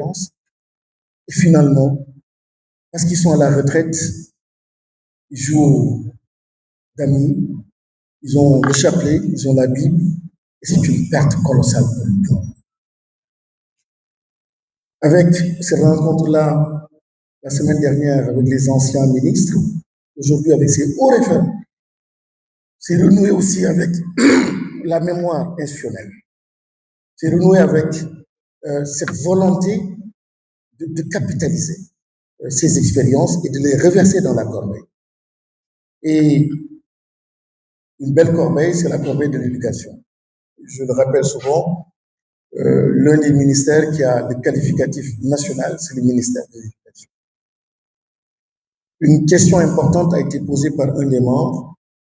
Et finalement, parce qu'ils sont à la retraite, ils jouent d'amis, ils ont le chapelet, ils ont la Bible, et c'est une perte colossale pour nous. Avec ces rencontres-là, la semaine dernière avec les anciens ministres, aujourd'hui avec ces hauts référents, c'est renoué aussi avec la mémoire institutionnelle. C'est renoué avec cette volonté de capitaliser ces expériences et de les reverser dans la corbeille. Et une belle corbeille, c'est la corbeille de l'éducation. Je le rappelle souvent, l'un des ministères qui a le qualificatif national, c'est le ministère de l'Éducation. Une question importante a été posée par un des membres.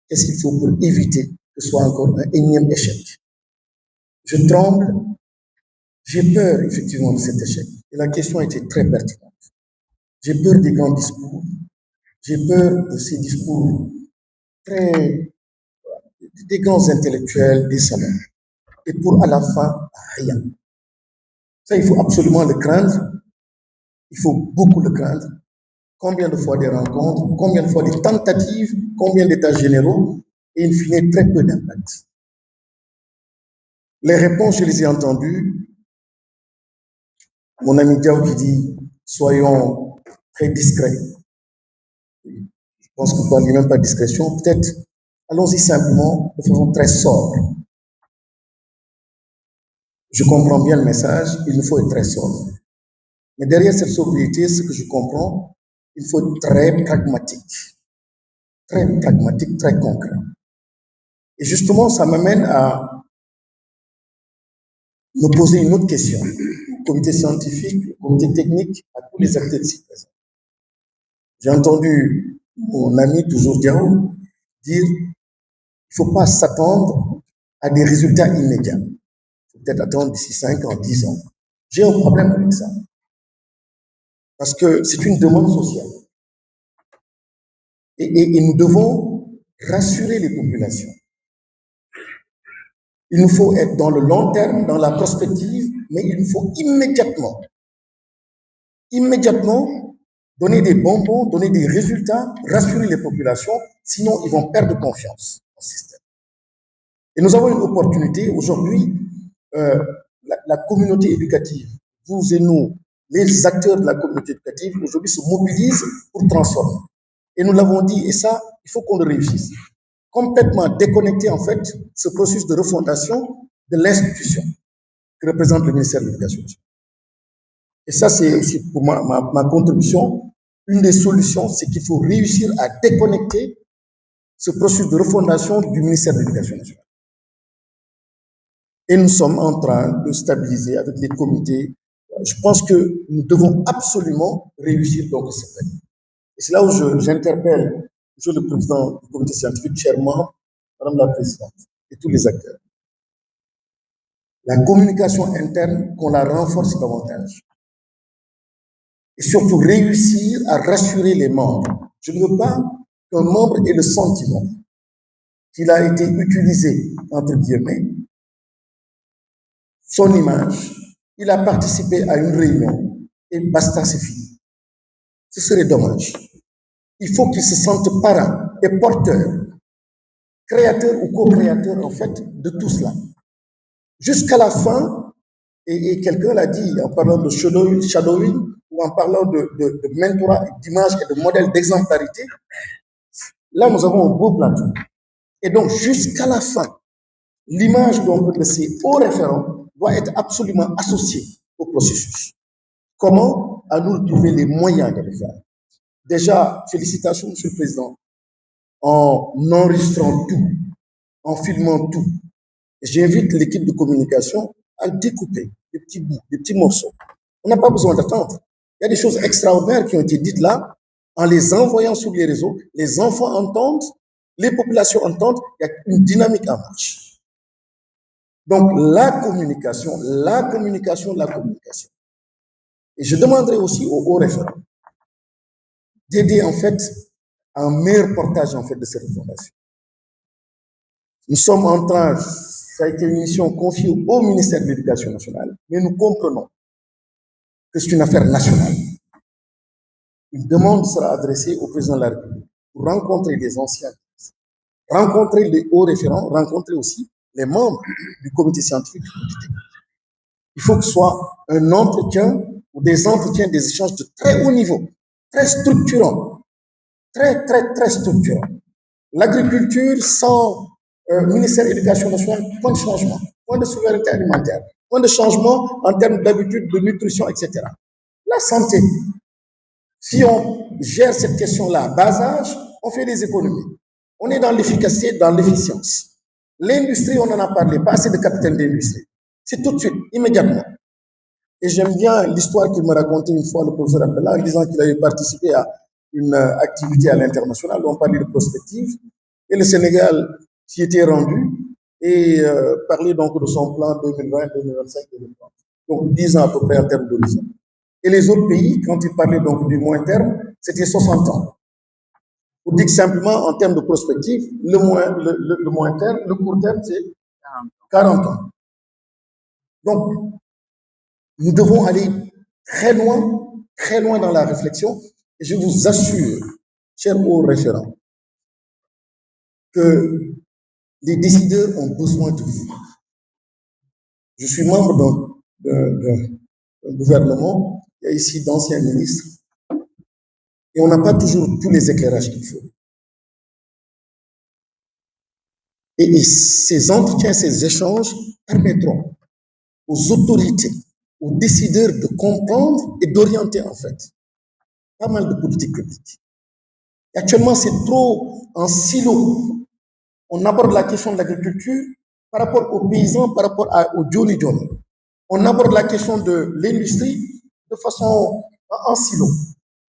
Qu'est-ce qu'il faut pour éviter que ce soit encore un énième échec? Je tremble, j'ai peur effectivement de cet échec. Et la question a été très pertinente. J'ai peur des grands discours, j'ai peur de ces discours des grands intellectuels, des salons. Et pour à la fin, rien. Ça, il faut absolument le craindre. Il faut beaucoup le craindre. Combien de fois des rencontres, combien de fois des tentatives, combien d'états généraux, et in fine, très peu d'impact. Les réponses, je les ai entendues. Mon ami Diao qui dit, soyons très discrets. Je pense qu'on ne parle même pas de discrétion. Peut-être, allons-y simplement, de façon très sobre. Je comprends bien le message, il nous faut être très sobre. Mais derrière cette sobriété, ce que je comprends, il faut être très pragmatique, très concret. Et justement, ça m'amène à me poser une autre question, au comité scientifique, au comité technique, à tous les acteurs ici présents. J'ai entendu mon ami, toujours Diao, dire qu'il ne faut pas s'attendre à des résultats immédiats. Il faut peut-être attendre d'ici 5 ans, 10 ans. J'ai un problème avec ça. Parce que c'est une demande sociale. Et nous devons rassurer les populations. Il nous faut être dans le long terme, dans la prospective, mais il nous faut immédiatement donner des bonbons, donner des résultats, rassurer les populations, sinon ils vont perdre confiance au système. Et nous avons une opportunité aujourd'hui, la communauté éducative, vous et nous, les acteurs de la communauté éducative, aujourd'hui se mobilisent pour transformer. Et nous l'avons dit, et ça, il faut qu'on le réussisse. Complètement déconnecter, en fait, ce processus de refondation de l'institution que représente le ministère de l'Éducation nationale. Et ça, c'est aussi pour moi ma contribution. Une des solutions, c'est qu'il faut réussir à déconnecter ce processus de refondation du ministère de l'Éducation nationale. Et nous sommes en train de stabiliser avec les comités. Je pense que nous devons absolument réussir donc cette année. Et c'est là où j'interpelle monsieur le président du comité scientifique, chèrement, madame la présidente, et tous les acteurs. La communication interne, qu'on la renforce davantage. Et surtout réussir à rassurer les membres. Je ne veux pas qu'un membre ait le sentiment qu'il a été utilisé, entre guillemets, son image, il a participé à une réunion, et basta, c'est fini. Ce serait dommage. Il faut qu'il se sente parent et porteur, créateur ou co-créateur, en fait, de tout cela. Jusqu'à la fin, et quelqu'un l'a dit en parlant de shadowing ou en parlant de mentorat, d'image et de modèle d'exemplarité, là, nous avons un beau plateau. Et donc, jusqu'à la fin, l'image de ces hauts référents doit être absolument associée au processus. Comment? À nous de trouver les moyens de le faire. Déjà, félicitations, Monsieur le Président, en enregistrant tout, en filmant tout. J'invite l'équipe de communication à découper des petits bouts, des petits morceaux. On n'a pas besoin d'attendre. Il y a des choses extraordinaires qui ont été dites là, en les envoyant sur les réseaux. Les enfants entendent, les populations entendent, il y a une dynamique en marche. Donc, la communication. Et je demanderai aussi aux hauts référents d'aider, en fait, à un meilleur portage, en fait, de cette fondation. Nous sommes en train, ça a été une mission confiée au ministère de l'Éducation nationale, mais nous comprenons que c'est une affaire nationale. Une demande sera adressée au président de la République pour rencontrer les anciens, rencontrer les hauts référents, rencontrer aussi les membres du comité scientifique. Il faut que ce soit un entretien ou des entretiens, des échanges de très haut niveau, très structurants, très structurants. L'agriculture sans ministère de l'Éducation nationale, point de changement, point de souveraineté alimentaire, point de changement en termes d'habitude, de nutrition, etc. La santé, si on gère cette question-là à bas âge, on fait des économies. On est dans l'efficacité, dans l'efficience. L'industrie, on en a parlé, pas assez de capitaine d'industrie. C'est tout de suite, immédiatement. Et j'aime bien l'histoire qu'il me racontait une fois le professeur Appella en disant qu'il avait participé à une activité à l'international, on parlait de prospective, et le Sénégal s'y était rendu et parlait donc de son plan 2020, 2025, 2030. Donc 10 ans à peu près en termes d'horizon. Et les autres pays, quand ils parlaient donc du moyen terme, c'était 60 ans. Pour dire simplement, en termes de prospective, le moyen terme, le court terme, c'est 40 ans. Donc, nous devons aller très loin dans la réflexion. Et je vous assure, chers hauts référents, que les décideurs ont besoin de vous. Je suis membre d'un gouvernement, il y a ici d'anciens ministres, et on n'a pas toujours tous les éclairages qu'il faut. Et ces entretiens, ces échanges permettront aux autorités, aux décideurs de comprendre et d'orienter en fait pas mal de politiques publiques. Et actuellement, c'est trop en silo. On aborde la question de l'agriculture par rapport aux paysans, par rapport au Johnny Johnny. On aborde la question de l'industrie de façon en silo.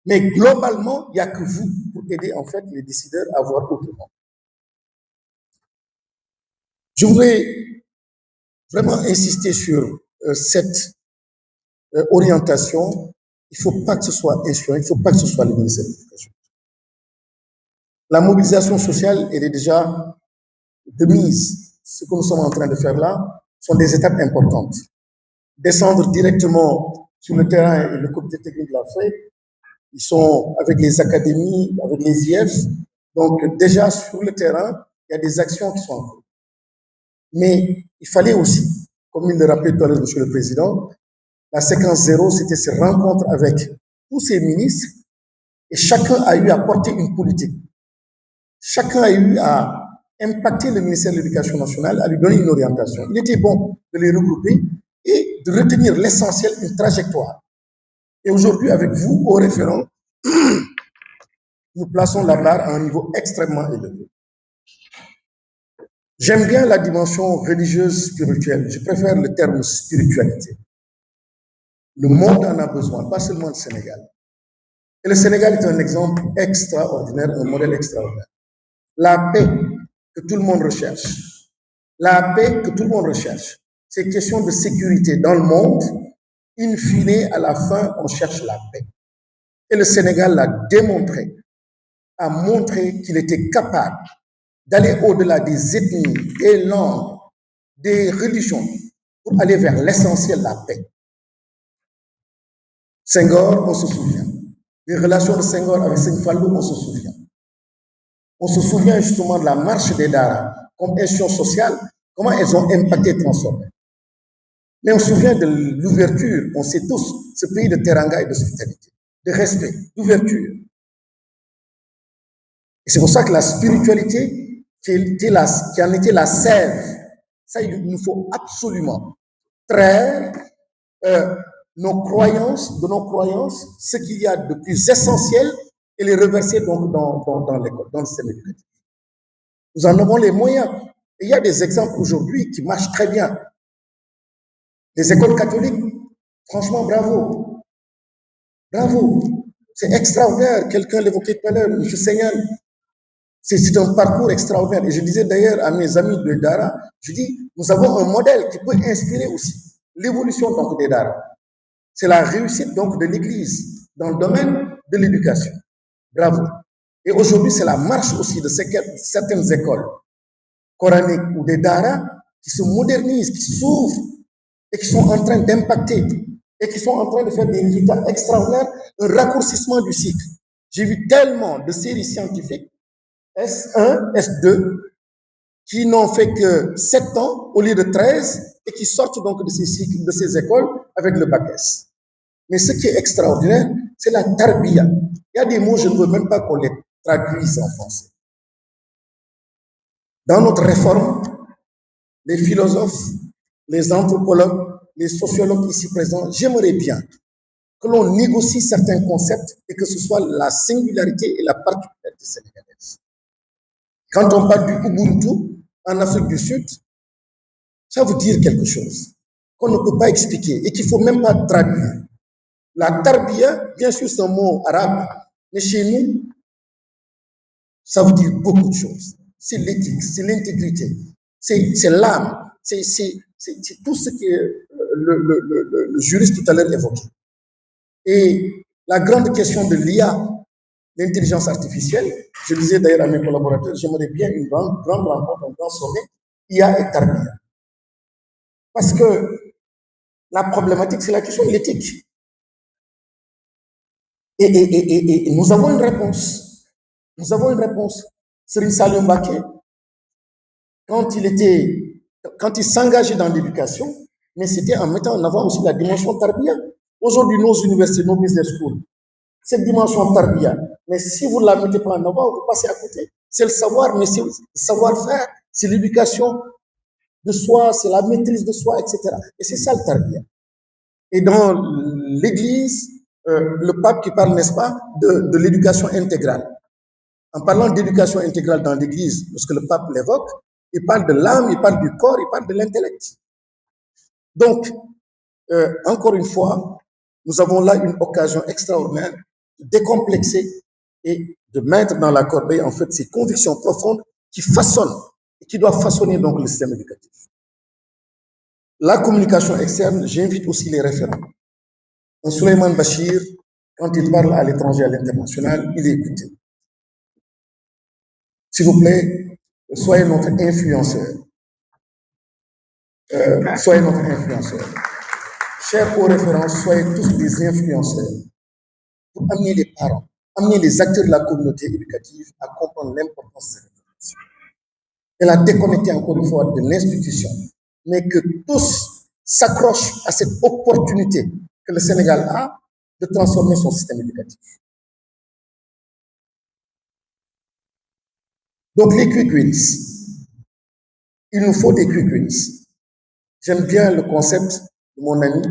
Mais globalement, il n'y a que vous pour aider en fait les décideurs à voir autrement. Je voudrais vraiment insister sur cette orientation. Il ne faut pas que ce soit insurant, il ne faut pas que ce soit le ministère de l'Éducation. La mobilisation sociale, elle est déjà de mise. Ce que nous sommes en train de faire là sont des étapes importantes. Descendre directement sur le terrain, et le comité technique l'a fait. Ils sont avec les académies, avec les IF. Donc déjà sur le terrain, il y a des actions qui sont en cours. Mais il fallait aussi, comme il le rappelait tout à l'heure, Monsieur le Président, la séquence 0, c'était ces rencontres avec tous ces ministres et chacun a eu à porter une politique. Chacun a eu à impacter le ministère de l'Éducation nationale, à lui donner une orientation. Il était bon de les regrouper et de retenir l'essentiel, une trajectoire. Et aujourd'hui, avec vous, aux référents, nous plaçons la barre à un niveau extrêmement élevé. J'aime bien la dimension religieuse spirituelle. Je préfère le terme spiritualité. Le monde en a besoin, pas seulement le Sénégal. Et le Sénégal est un exemple extraordinaire, un modèle extraordinaire. La paix que tout le monde recherche. La paix que tout le monde recherche. Ces questions de sécurité dans le monde, in fine, à la fin, on cherche la paix. Et le Sénégal l'a démontré, a montré qu'il était capable d'aller au-delà des ethnies, des langues, des religions, pour aller vers l'essentiel, la paix. Senghor, on se souvient. Les relations de Senghor avec Seigne Fallou, on se souvient. On se souvient justement de la marche des Dara comme institution sociale, comment elles ont impacté et transformé. Mais on se souvient de l'ouverture, on sait tous, ce pays de teranga et de hospitalité, de respect, d'ouverture. Et c'est pour ça que la spiritualité, qui en était la sève, ça, il nous faut absolument traire de nos croyances, ce qu'il y a de plus essentiel et les reverser donc dans l'école, dans le système éducatif. Nous en avons les moyens. Et il y a des exemples aujourd'hui qui marchent très bien. Les écoles catholiques, franchement, bravo. Bravo. C'est extraordinaire. Quelqu'un l'évoquait tout à l'heure, M. Seigneur. C'est un parcours extraordinaire. Et je disais d'ailleurs à mes amis de Dara, je dis, nous avons un modèle qui peut inspirer aussi l'évolution donc des Dara. C'est la réussite donc de l'Église dans le domaine de l'éducation. Bravo. Et aujourd'hui, c'est la marche aussi de certaines écoles coraniques ou des Dara qui se modernisent, qui s'ouvrent et qui sont en train d'impacter et qui sont en train de faire des résultats extraordinaires, un raccourcissement du cycle. J'ai vu tellement de séries scientifiques, S1, S2, qui n'ont fait que 7 ans au lieu de 13 et qui sortent donc de ces cycles, de ces écoles avec le bac S. Mais ce qui est extraordinaire, c'est la tarbiya. Il y a des mots, je ne veux même pas qu'on les traduise en français. Dans notre réforme, les philosophes, les anthropologues, les sociologues ici présents, j'aimerais bien que l'on négocie certains concepts et que ce soit la singularité et la particularité sénégalaise. Quand on parle du Ubuntu en Afrique du Sud, ça veut dire quelque chose qu'on ne peut pas expliquer et qu'il ne faut même pas traduire. La tarbiya, bien sûr, c'est un mot arabe, mais chez nous, ça veut dire beaucoup de choses. C'est l'éthique, c'est l'intégrité, c'est l'âme, c'est tout ce que le juriste tout à l'heure évoquait. Et la grande question de l'IA, l'intelligence artificielle, je disais d'ailleurs à mes collaborateurs, j'aimerais bien une grande rencontre, un grand sommet, IA et tarbiya. Parce que la problématique, c'est la question de l'éthique. Et nous avons une réponse. Nous avons une réponse. Serigne Saliou Mbacké, quand il s'engageait dans l'éducation, mais c'était en mettant en avant aussi la dimension tarbiya. Aujourd'hui, nos universités, nos business schools, cette dimension tarbiya, mais si vous ne la mettez pas en avant, vous passez à côté. C'est le savoir, mais c'est le savoir-faire, c'est l'éducation de soi, c'est la maîtrise de soi, etc. Et c'est ça le tarbiya. Et dans l'Église, le pape qui parle, n'est-ce pas, de l'éducation intégrale. En parlant d'éducation intégrale dans l'Église, lorsque le pape l'évoque, il parle de l'âme, il parle du corps, il parle de l'intellect. Donc, encore une fois, nous avons là une occasion extraordinaire de décomplexer et de mettre dans la corbeille, en fait, ces convictions profondes qui façonnent et qui doivent façonner donc le système éducatif. La communication externe, j'invite aussi les référents. Un Souleymane Bachir, quand il parle à l'étranger, à l'international, il est écouté. S'il vous plaît, soyez notre influenceur. Soyez notre influenceur. Chers co-références, soyez tous des influenceurs pour amener les parents, amener les acteurs de la communauté éducative à comprendre l'importance de cette information. Et la déconnecter encore une fois de l'institution, mais que tous s'accrochent à cette opportunité que le Sénégal a de transformer son système éducatif. Donc les quick wins, il nous faut des quick wins. J'aime bien le concept de mon ami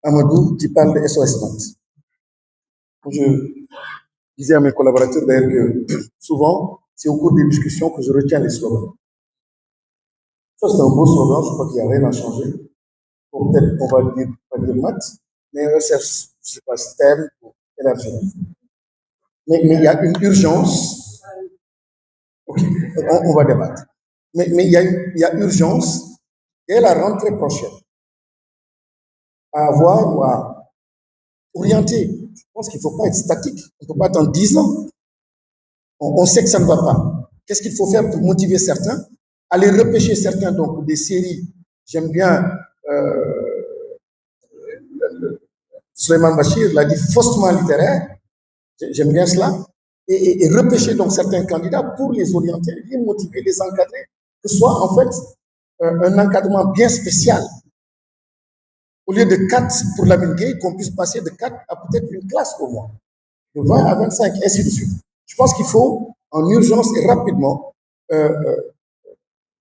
Amadou qui parle de SOS Note. Je disais à mes collaborateurs d'ailleurs que souvent, c'est au cours des discussions que je retiens les slogans. Ça, c'est un beau slogan, je crois qu'il n'y a rien à changer. Peut-être on va dire, pas dire maths, mais recherche, je ne sais pas, STEM pour élargir. Mais il y a une urgence. Ok, on va débattre. Mais il y a urgence et la rentrée prochaine à avoir ou à orienter. Je pense qu'il ne faut pas être statique. On ne peut pas attendre 10 ans. On sait que ça ne va pas. Qu'est-ce qu'il faut faire pour motiver certains? Aller repêcher certains, donc des séries. J'aime bien Souleymane Bachir l'a dit, faussement littéraire. J'aime bien cela. Et repêcher donc certains candidats pour les orienter, les motiver, les encadrer, que ce soit en fait un encadrement bien spécial. Au lieu de 4 pour la Gueye, qu'on puisse passer de 4 à peut-être une classe au moins, de 20 à 25, ainsi de suite. Je pense qu'il faut, en urgence et rapidement,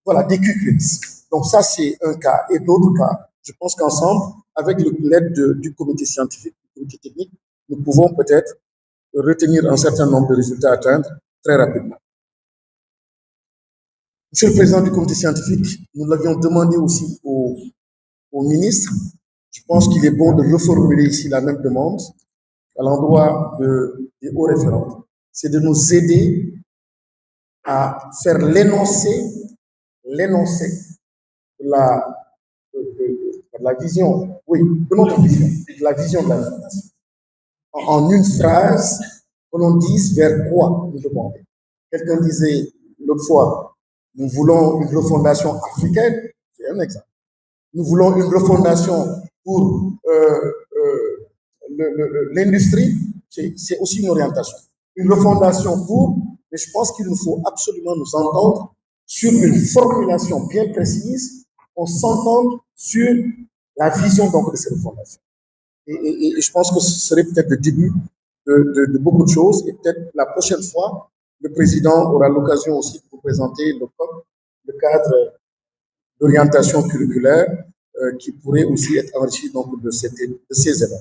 voilà, des quick wins. Donc ça, c'est un cas. Et d'autres cas, je pense qu'ensemble, avec l'aide du comité scientifique, du comité technique, nous pouvons peut-être retenir un certain nombre de résultats à atteindre très rapidement. Monsieur le Président du comité scientifique, nous l'avions demandé aussi au ministre. Je pense qu'il est bon de reformuler ici la même demande à l'endroit des hauts référents. C'est de nous aider à faire l'énoncé de la vision, oui, de notre vision, de la vision de l'information. En une phrase, que l'on dise vers quoi nous devons aller. Quelqu'un disait l'autre fois, nous voulons une refondation africaine, c'est un exemple. Nous voulons une refondation pour l'industrie, c'est aussi une orientation. Une refondation pour, mais je pense qu'il nous faut absolument nous entendre sur une formulation bien précise, on s'entende sur la vision donc de cette refondation. Et je pense que ce serait peut-être le début de beaucoup de choses. Et peut-être la prochaine fois, le président aura l'occasion aussi de vous présenter le cadre d'orientation curriculaire qui pourrait aussi être enrichi donc, de ces éléments.